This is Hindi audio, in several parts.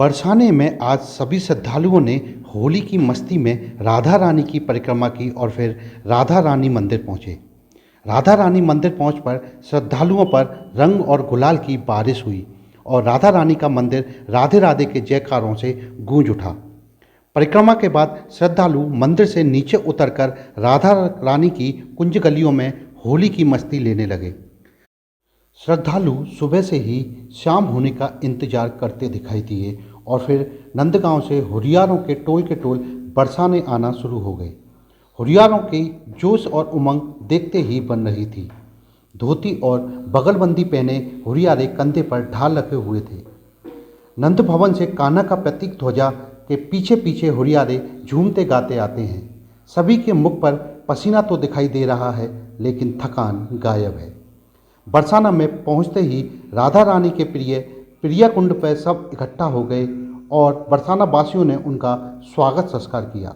बरसाने में आज सभी श्रद्धालुओं ने होली की मस्ती में राधा रानी की परिक्रमा की और फिर राधा रानी मंदिर पहुंचे। राधा रानी मंदिर पहुंच पर श्रद्धालुओं पर रंग और गुलाल की बारिश हुई और राधा रानी का मंदिर राधे राधे के जयकारों से गूंज उठा। परिक्रमा के बाद श्रद्धालु मंदिर से नीचे उतरकर राधा रानी की कुंज गलियों में होली की मस्ती लेने लगे। श्रद्धालु सुबह से ही शाम होने का इंतजार करते दिखाई दिए और फिर नंदगांव से हुरियारों के टोल बरसाने आना शुरू हो गए। हुरियारों की जोश और उमंग देखते ही बन रही थी। धोती और बगलबंदी पहने हुरियारे कंधे पर ढाल रखे हुए थे। नंद भवन से कान्हा का प्रतीक ध्वजा के पीछे पीछे हुरियारे झूमते गाते आते हैं। सभी के मुख पर पसीना तो दिखाई दे रहा है, लेकिन थकान गायब है। बरसाना में पहुंचते ही राधा रानी के प्रिया कुंड पर सब इकट्ठा हो गए और बरसाना वासियों ने उनका स्वागत संस्कार किया।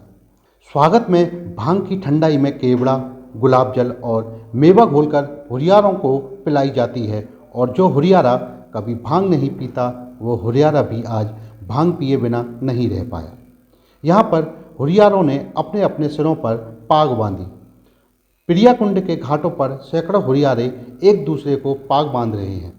स्वागत में भांग की ठंडाई में केवड़ा, गुलाब जल और मेवा घोलकर हुरियारों को पिलाई जाती है और जो हुरियारा कभी भांग नहीं पीता वो हुरियारा भी आज भांग पिए बिना नहीं रह पाया। यहाँ पर हुरियारों ने अपने अपने सिरों पर पाग बांधी। प्रिया कुंड के घाटों पर सैकड़ों हुरियारे एक दूसरे को पाग बांध रहे हैं।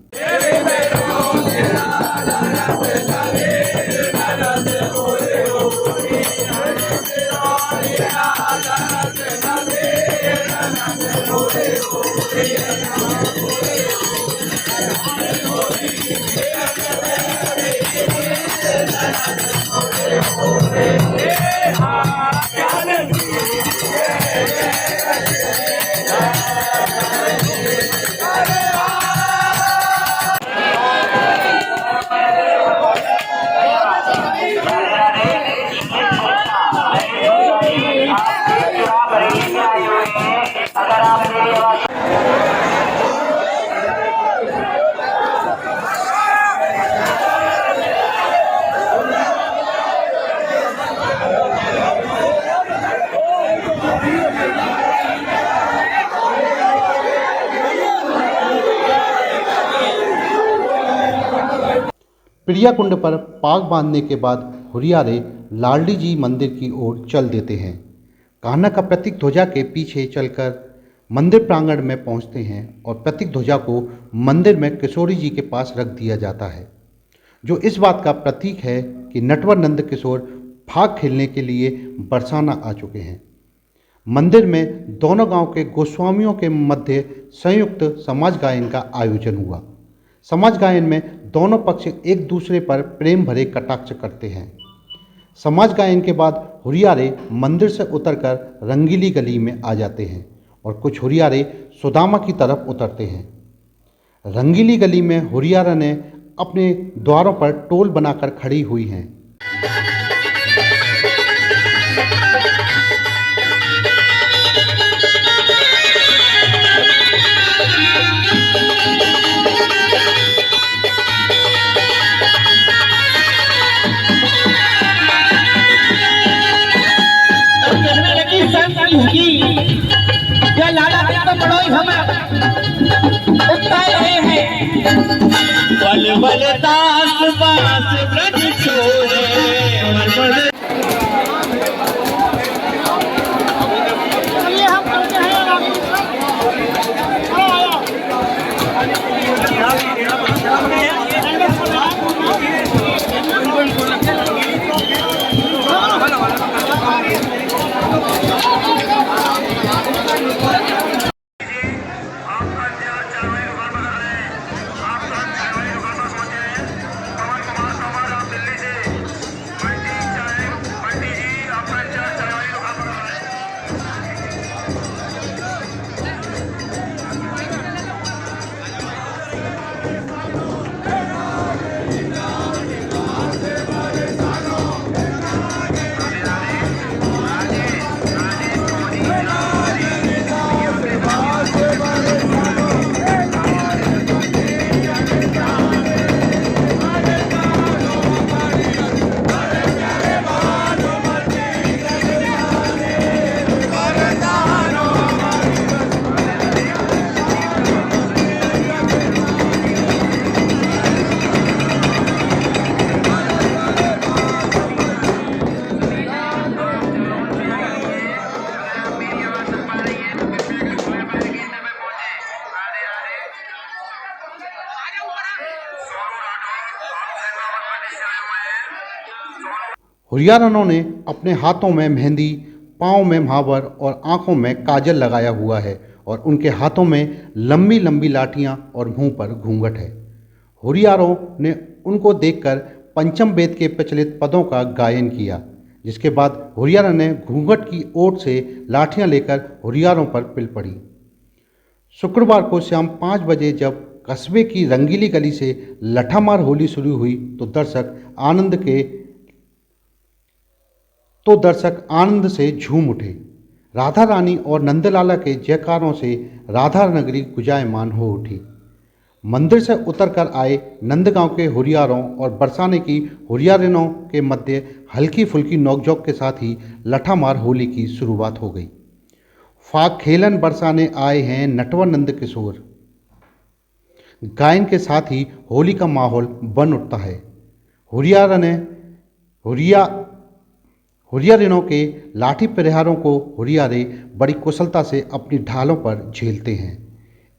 प्रिया कुंड पर पाग बांधने के बाद हुरियारे लालडी जी मंदिर की ओर चल देते हैं। कान्हा का प्रतीक ध्वजा के पीछे चलकर मंदिर प्रांगण में पहुंचते हैं और प्रतीक ध्वजा को मंदिर में किशोरी जी के पास रख दिया जाता है, जो इस बात का प्रतीक है कि नटवर नंद किशोर फाग खेलने के लिए बरसाना आ चुके हैं। मंदिर में दोनों गांव के गोस्वामियों के मध्य संयुक्त समाज गायन का आयोजन हुआ। समाज गायन में दोनों पक्ष एक दूसरे पर प्रेम भरे कटाक्ष करते हैं। समाज गायन के बाद हुरियारे मंदिर से उतरकर रंगीली गली में आ जाते हैं और कुछ हुरियारे सुदामा की तरफ उतरते हैं। रंगीली गली में हुरियारा ने अपने द्वारों पर टोल बनाकर खड़ी हुई हैं। बल दास बास ब्रज छोड़े हुरियारनों ने अपने हाथों में मेहंदी, पाँव में महावर और आँखों में काजल लगाया हुआ है और उनके हाथों में लंबी लंबी लाठियाँ और मुंह पर घूंघट है। हुरियारों ने उनको देखकर पंचम वेद के प्रचलित पदों का गायन किया, जिसके बाद हुरियारों ने घूंघट की ओट से लाठियाँ लेकर हुरियारों पर पिल पड़ी। शुक्रवार को शाम 5 बजे जब कस्बे की रंगीली गली से लठामार होली शुरू हुई तो दर्शक आनंद से झूम उठे। राधा रानी और नंदलाला के जयकारों से राधा नगरी गुंजायमान हो उठी। मंदिर से उतरकर आए नंदगांव के हुरियारों और बरसाने की हुरियारिनों के मध्य हल्की फुल्की नोकझोंक के साथ ही लठामार होली की शुरुआत हो गई। फाग खेलन बरसाने आए हैं नटवर नंद किशोर गायन के साथ ही होली का माहौल बन उठता है। हुरियारिनों के लाठी प्रहारों को हुरियारे बड़ी कुशलता से अपनी ढालों पर झेलते हैं।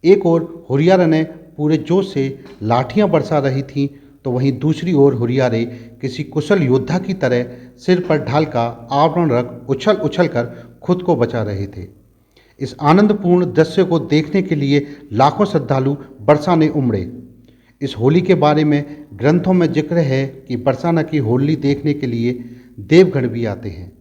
एक ओर हुरियारें पूरे जोश से लाठियां बरसा रही थीं तो वहीं दूसरी ओर हुरियारे किसी कुशल योद्धा की तरह सिर पर ढाल का आवरण रख उछल उछल कर खुद को बचा रहे थे। इस आनंदपूर्ण दृश्य को देखने के लिए लाखों श्रद्धालु बरसाने उमड़े। इस होली के बारे में ग्रंथों में जिक्र है कि बरसाना की होली देखने के लिए देवगण भी आते हैं।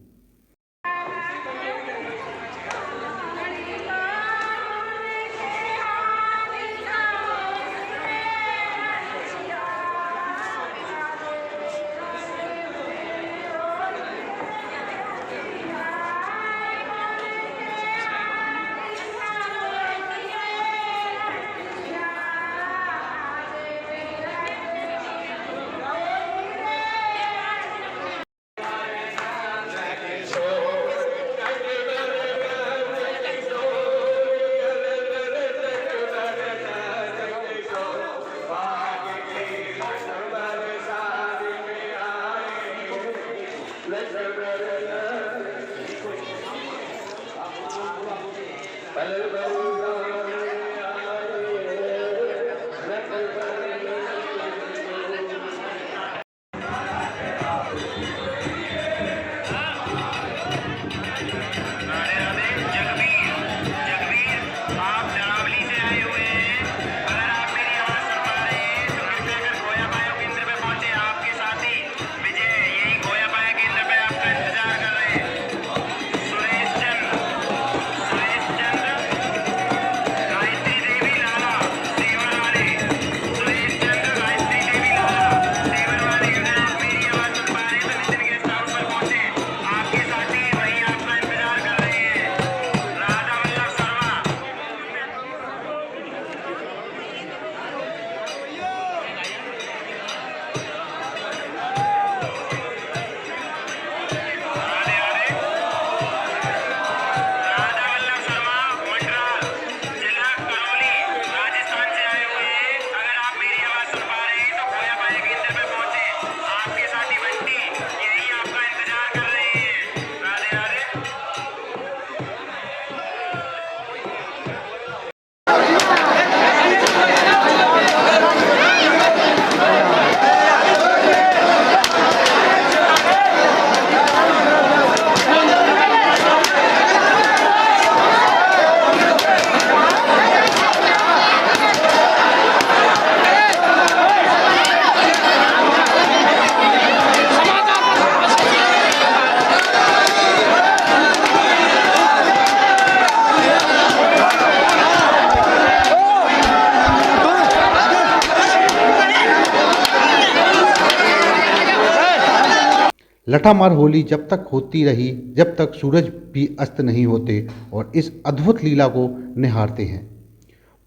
लठामार होली जब तक होती रही जब तक सूरज भी अस्त नहीं होते और इस अद्भुत लीला को निहारते हैं।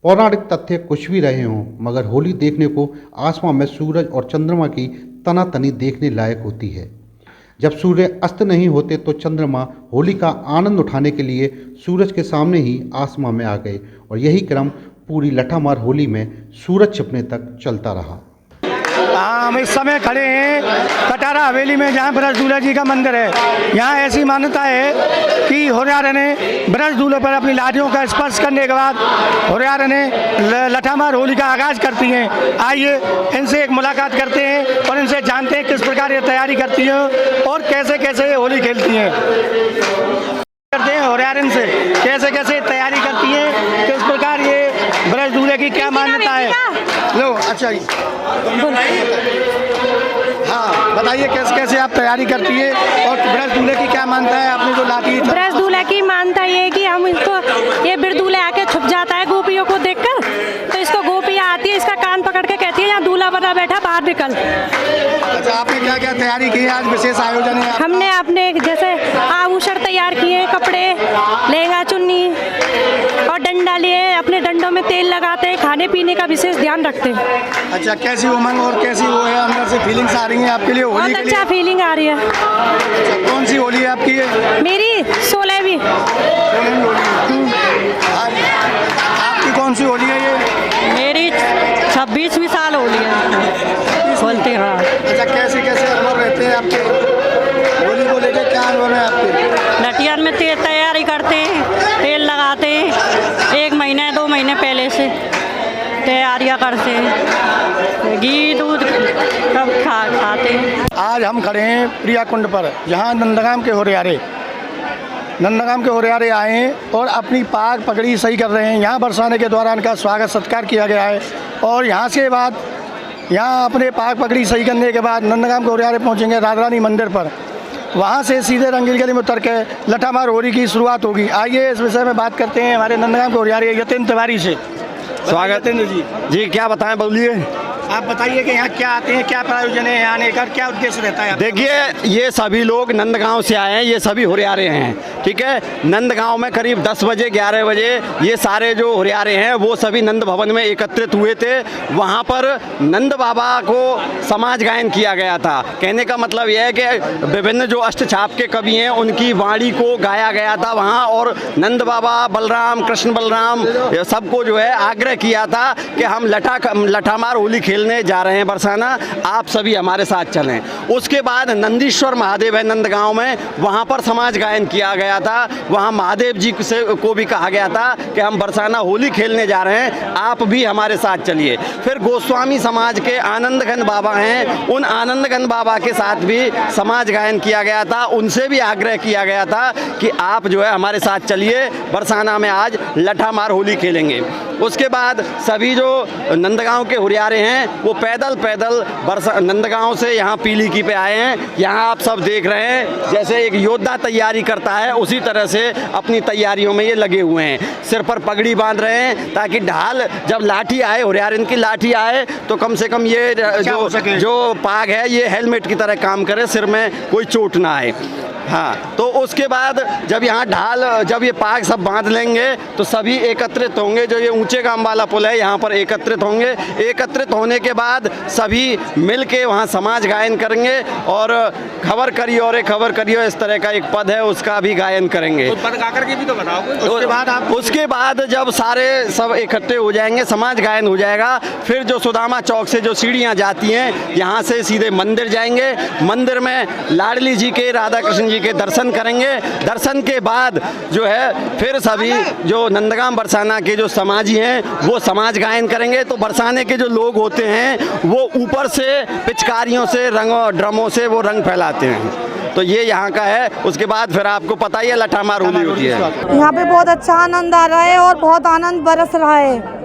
पौराणिक तथ्य कुछ भी रहे हों मगर होली देखने को आसमां में सूरज और चंद्रमा की तनातनी देखने लायक होती है। जब सूर्य अस्त नहीं होते तो चंद्रमा होली का आनंद उठाने के लिए सूरज के सामने ही आसमां में आ गए और यही क्रम पूरी लठामार होली में सूरज छिपने तक चलता रहा। हाँ, हम इस समय खड़े हैं कटारा हवेली में, जहाँ ब्रज दूल्हा जी का मंदिर है। यहाँ ऐसी मान्यता है कि होरियारे ने ब्रज दूल्हे पर अपनी लाठियों का स्पर्श करने के बाद होरियारे ने लठामार होली का आगाज करती हैं। आइए इनसे एक मुलाकात करते हैं और इनसे जानते हैं किस प्रकार ये तैयारी करती हैं और कैसे कैसे ये होली खेलती हैं। करते हैं होरियारन से कैसे कैसे तैयारी करती हैं, किस प्रकार ये ब्रज दूल्हे की क्या मान्यता है। लो अच्छा जी, हाँ बताइए कैसे कैसे आप तैयारी करती है और ब्रज दूल्हे की क्या मानता है। आपने जो लाठी ब्रज दूल्हे की मानता ये है कि हम इसको, ये ब्रज दूल्हे आके छुप जाता है गोपियों को देखकर, तो इसको गोपियाँ आती है, इसका कान पकड़ के कहती है यहाँ दूल्हा बना बैठा, बाहर निकल। अच्छा, आपने क्या क्या तैयारी की है? आज विशेष आयोजन है। हमने अपने जैसे आभूषण तैयार किए, कपड़े, लहंगा चुन्नी और डंडा लिए, अपने डंडों में तेल लगाते हैं, खाने पीने का विशेष ध्यान रखते हैं। अच्छा, कैसी उमंग और कैसी वो है अंदर से फीलिंग्स आ रही हैं आपके लिए होली बहुत के लिए? अच्छा फीलिंग आ रही है। अच्छा, कौन सी होली है आपकी ये? मेरी 16वीं। आपकी कौन सी होली है ये? मेरी 26वीं साल होली है बोलते हैं। अच्छा, कैसे कैसे अनुभव रहते हैं आपके होली को लेकर, क्या अनुभव है आपके? लटियान में तैयारी करते हैं, तेल लगाते हैं, 1 महीने 2 महीने पहले से तैयारियां करते हैं, घी दूध सब खाते हैं। आज हम खड़े हैं प्रिया कुंड पर, जहाँ नंदगाम के होरियारे आए हैं और अपनी पाग पगड़ी सही कर रहे हैं। यहाँ बरसाने के दौरान का स्वागत सत्कार किया गया है और यहाँ से बाद यहाँ अपने पाग पगड़ी सही करने के बाद नंदगाम के होरियारे पहुँचेंगे राधा रानी मंदिर पर। वहाँ से सीधे रंगील गली में उतर के लठामार होली की शुरुआत होगी। आइए इस विषय में बात करते हैं हमारे नंदगाम के होरियारे यतीन तिवारी से। स्वागत है जी। क्या बताएं, बोलिए। आप बताइए कि यहाँ क्या आते हैं, क्या प्रायोजन है, यहाँ आने का क्या उद्देश्य रहता है? देखिए, ये सभी लोग नंदगांव से आए हैं, ये सभी होरियारे हैं, ठीक है। नंदगांव में करीब 10 बजे 11 बजे ये सारे जो होरियारे हैं वो सभी नंद भवन में एकत्रित हुए थे। वहाँ पर नंद बाबा को समाज गायन किया गया था। कहने का मतलब यह है कि विभिन्न जो अष्टछाप के कवि हैं उनकी वाणी को गाया गया था वहाँ, और नंद बाबा, बलराम, कृष्ण बलराम सबको जो है आग्रह किया था कि हम लठामार होली खेलने जा रहे हैं बरसाना, आप सभी हमारे साथ चलें। उसके बाद नंदीश्वर महादेव है नंदगांव में, वहाँ पर समाज गायन किया गया था। वहाँ महादेव जी से को भी कहा गया था कि हम बरसाना होली खेलने जा रहे हैं, आप भी हमारे साथ चलिए। फिर गोस्वामी समाज के आनंदघन बाबा हैं, उन आनंदघन बाबा के साथ भी समाज गायन किया गया था। उनसे भी आग्रह किया गया था कि आप जो है हमारे साथ चलिए, बरसाना में आज लठामार होली खेलेंगे। उसके बाद सभी जो नंदगांव के होरियारे हैं वो पैदल नंदगांव से यहाँ पीली की पे आए हैं। यहाँ आप सब देख रहे हैं जैसे एक योद्धा तैयारी करता है उसी तरह से अपनी तैयारियों में ये लगे हुए हैं। सिर पर पगड़ी बांध रहे हैं ताकि ढाल जब लाठी आए, होरियारन की लाठी आए तो कम से कम ये जो पाग है ये हेलमेट की तरह काम करे, सिर में कोई चोट ना आए। हाँ, तो उसके बाद जब यहाँ ढाल, जब ये पाग सब बांध लेंगे तो सभी एकत्रित होंगे। जो ये ऊंचे गांव वाला पुल है यहाँ पर एकत्रित होंगे। एकत्रित होने के बाद सभी मिल के वहाँ समाज गायन करेंगे और खबर करियो रे खबर करियो, इस तरह का एक पद है उसका भी गायन करेंगे। तो पद गाकर के भी तो बताओ। उसके बाद जब सारे सब इकट्ठे हो जाएंगे, समाज गायन हो जाएगा, फिर जो सुदामा चौक से जो सीढ़ियाँ जाती हैं यहाँ से सीधे मंदिर जाएंगे। मंदिर में लाडली जी के, राधा कृष्ण जी के दर्शन करेंगे। दर्शन के बाद जो है फिर सभी जो नंदगांव बरसाना के जो समाजी हैं वो समाज गायन करेंगे। तो बरसाने के जो लोग होते हैं वो ऊपर से पिचकारियों से, रंगों, ड्रमों से वो रंग फैलाते हैं। तो ये यहाँ का है। उसके बाद फिर आपको पता ही है लठामार होली होती है। यहाँ पे बहुत अच्छा आनंद आ रहा है और बहुत आनंद बरस रहा है।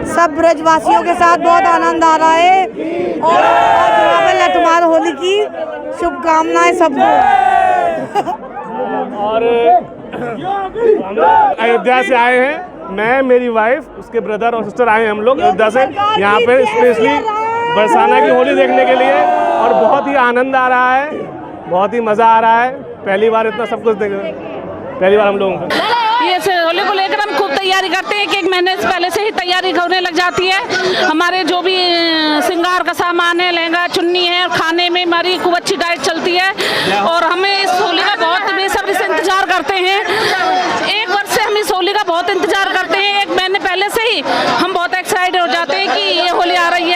सब ब्रजवासियों के साथ बहुत आनंद आ रहा है और यहाँ पे लठमार होली की शुभकामनाएं सबको। और अयोध्या से आए हैं, मैं, मेरी वाइफ, उसके ब्रदर और सिस्टर आए हैं हम लोग अयोध्या से यहाँ पे स्पेशली बरसाना की होली देखने के लिए। और बहुत ही आनंद आ रहा है, बहुत ही मज़ा आ रहा है। पहली बार इतना सब कुछ पहली बार हम लोग ये होली को लेकर हम खूब तैयारी करते हैं। 1 महीने से पहले से ही तैयारी होने लग जाती है। हमारे जो भी श्रृंगार का सामान है, लहंगा चुन्नी है, और खाने में हमारी खूब अच्छी डाइट चलती है और हमें इस होली का बहुत बेसब्री से इंतजार करते हैं। 1 वर्ष से हम इस होली का बहुत इंतजार करते हैं। 1 महीने पहले से ही हम बहुत एक्साइटेड हो जाते हैं कि ये होली आ रही